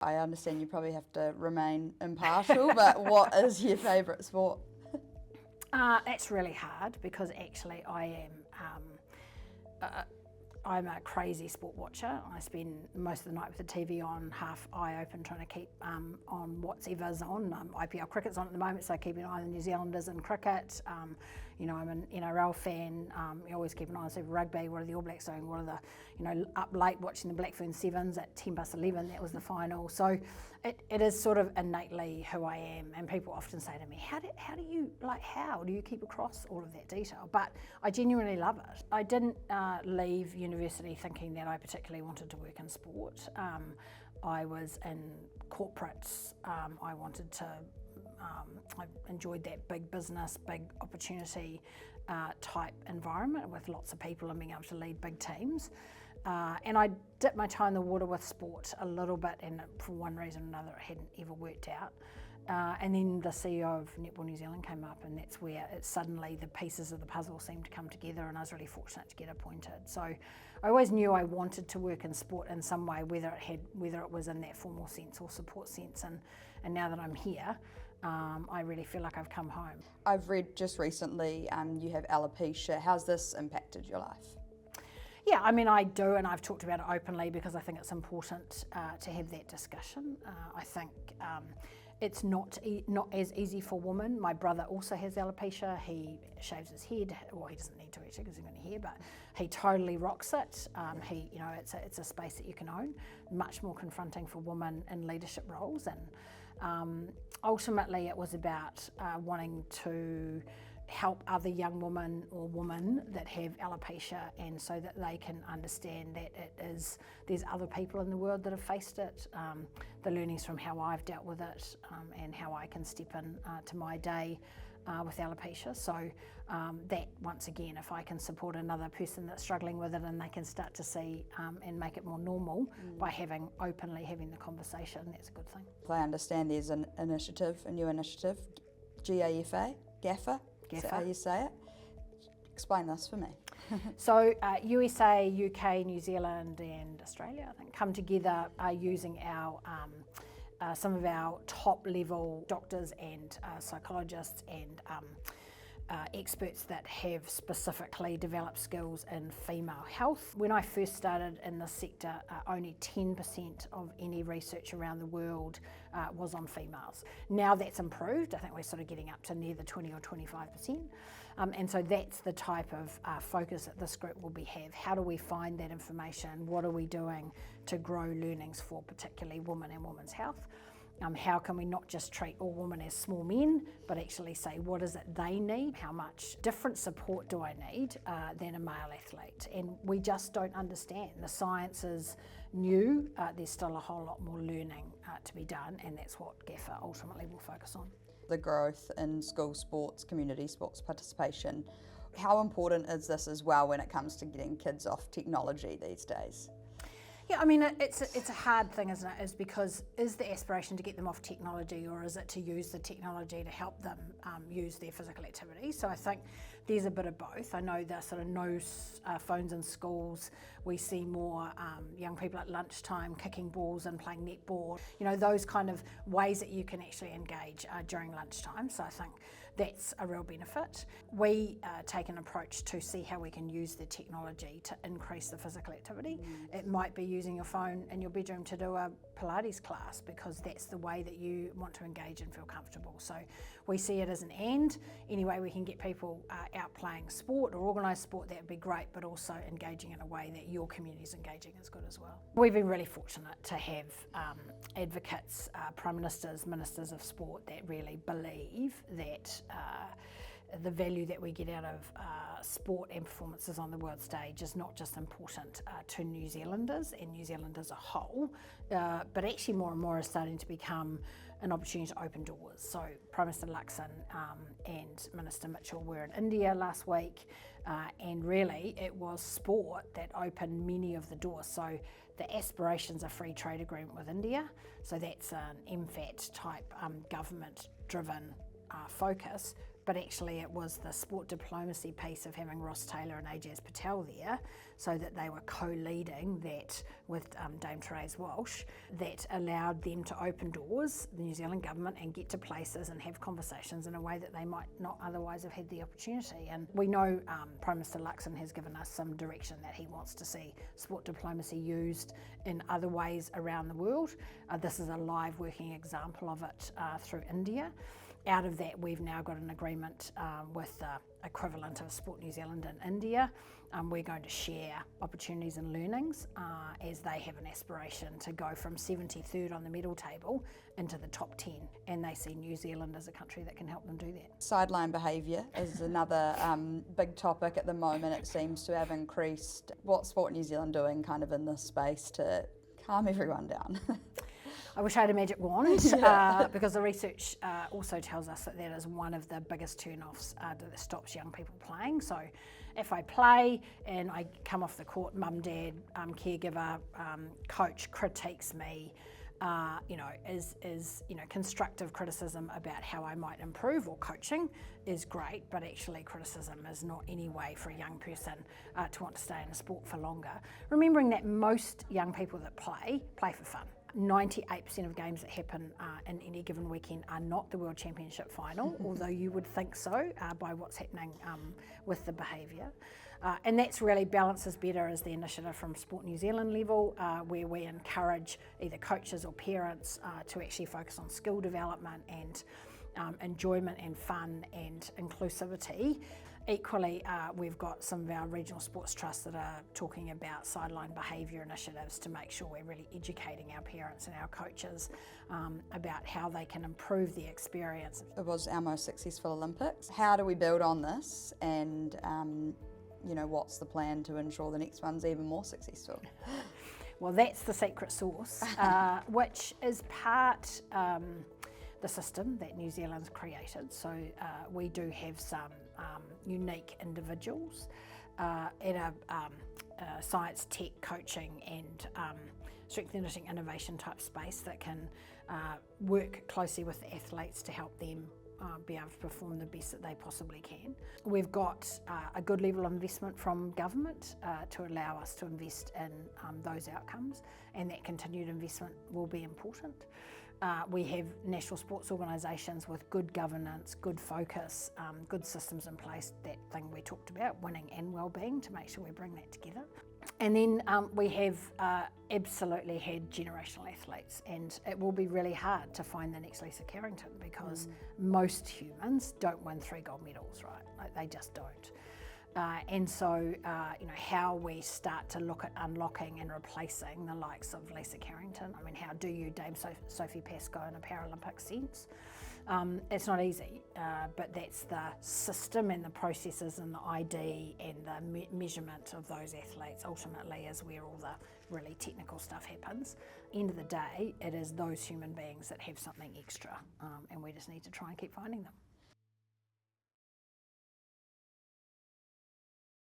I understand you probably have to remain impartial, but what is your favourite sport? That's really hard because actually I'm a crazy sport watcher. I spend most of the night with the TV on, half eye open, trying to keep on whatever's on. IPL cricket's on at the moment, so I keep an eye on the New Zealanders in cricket. I'm an NRL fan. You always keep an eye on Super Rugby. What are the All Blacks doing? What are the, up late watching the Blackburn Sevens at 11:10. That was the final. So it is sort of innately who I am. And people often say to me, how do you keep across all of that detail? But I genuinely love it. I didn't leave university thinking that I particularly wanted to work in sport. I was in corporates. I enjoyed that big business, big opportunity type environment with lots of people and being able to lead big teams. And I dipped my toe in the water with sport a little bit, and for one reason or another it hadn't ever worked out. And then the CEO of Netball New Zealand came up, and that's where suddenly the pieces of the puzzle seemed to come together, and I was really fortunate to get appointed. So I always knew I wanted to work in sport in some way, whether it was in that formal sense or support sense. And now that I'm here, I really feel like I've come home. I've read just recently you have alopecia. How's this impacted your life? Yeah, I mean, I do, and I've talked about it openly because I think it's important to have that discussion. I think it's not as easy for women. My brother also has alopecia. He shaves his head. Well, he doesn't need to actually because he's got hair, but he totally rocks it. It's a space that you can own. Much more confronting for women in leadership roles, and ultimately it was about wanting to help other young women that have alopecia, and so that they can understand that there's other people in the world that have faced it, the learnings from how I've dealt with it, and how I can step in to my day with alopecia. So that, once again, if I can support another person that's struggling with it and they can start to see and make it more normal by openly having the conversation, that's a good thing. I understand there's a new initiative, GAFA. Is that how you say it? Explain this for me. So USA, UK, New Zealand and Australia, I think, come together using some of our top level doctors and psychologists and experts that have specifically developed skills in female health. When I first started in this sector, only 10% of any research around the world was on females. Now that's improved. I think we're sort of getting up to near the 20 or 25%. And so that's the type of focus that this group will have. How do we find that information? What are we doing to grow learnings for particularly women and women's health? How can we not just treat all women as small men, but actually say, what is it they need? How much different support do I need than a male athlete? And we just don't understand. The science is new. There's still a whole lot more learning to be done, and that's what GAFA ultimately will focus on. The growth in school sports, community sports participation. How important is this as well when it comes to getting kids off technology these days? Yeah, I mean, it's a hard thing, isn't it? Is because is the aspiration to get them off technology, or is it to use the technology to help them use their physical activity? So I think there's a bit of both. I know there's sort of no phones in schools. We see more young people at lunchtime kicking balls and playing netball. You know, those kind of ways that you can actually engage during lunchtime. So I think that's a real benefit. We take an approach to see how we can use the technology to increase the physical activity. It might be using your phone in your bedroom to do a Pilates class because that's the way that you want to engage and feel comfortable. So we see it as an and. Any way we can get people out playing sport or organised sport, that would be great, but also engaging in a way that your community is engaging is good as well. We've been really fortunate to have advocates, prime ministers, ministers of sport that really believe that the value that we get out of sport and performances on the world stage is not just important to New Zealanders and New Zealand as a whole, but actually more and more is starting to become an opportunity to open doors. So Prime Minister Luxon and Minister Mitchell were in India last week, and really it was sport that opened many of the doors. So the aspirations of free trade agreement with India, so that's an MFAT type government driven focus, but actually it was the sport diplomacy piece of having Ross Taylor and Ajaz Patel there, so that they were co-leading that with Dame Therese Walsh, that allowed them to open doors, the New Zealand government, and get to places and have conversations in a way that they might not otherwise have had the opportunity. And we know Prime Minister Luxon has given us some direction that he wants to see sport diplomacy used in other ways around the world. This is a live working example of it through India. Out of that, we've now got an agreement with the equivalent of Sport New Zealand in India. We're going to share opportunities and learnings as they have an aspiration to go from 73rd on the medal table into the top 10, and they see New Zealand as a country that can help them do that. Sideline behaviour is another big topic at the moment. It seems to have increased. What's Sport New Zealand doing kind of in this space to calm everyone down? I wish I had a magic wand, because the research also tells us that that is one of the biggest turn-offs that stops young people playing. So if I play and I come off the court, mum, dad, caregiver, coach critiques me, is constructive criticism about how I might improve, or coaching is great, but actually criticism is not any way for a young person to want to stay in a sport for longer. Remembering that most young people that play for fun. 98% of games that happen in any given weekend are not the World Championship final, although you would think so by what's happening with the behaviour. And that's really Balances Better as the initiative from Sport New Zealand level, where we encourage either coaches or parents to actually focus on skill development and enjoyment and fun and inclusivity. Equally, we've got some of our regional sports trusts that are talking about sideline behaviour initiatives to make sure we're really educating our parents and our coaches about how they can improve the experience. It was our most successful Olympics. How do we build on this, and what's the plan to ensure the next one's even more successful? Well, that's the secret sauce, which is part the system that New Zealand's created. So we do have some unique individuals in a science, tech, coaching and strength and conditioning innovation type space that can work closely with the athletes to help them be able to perform the best that they possibly can. We've got a good level of investment from government to allow us to invest in those outcomes, and that continued investment will be important. We have national sports organisations with good governance, good focus, good systems in place, that thing we talked about, winning and wellbeing, to make sure we bring that together. And then we have absolutely had generational athletes, and it will be really hard to find the next Lisa Carrington, because most humans don't win 3 gold medals, right? Like, they just don't. And so, how we start to look at unlocking and replacing the likes of Lisa Carrington. I mean, how do you Dame Sophie Pascoe in a Paralympic sense? It's not easy, but that's the system and the processes and the ID and the measurement of those athletes ultimately is where all the really technical stuff happens. End of the day, it is those human beings that have something extra, and we just need to try and keep finding them.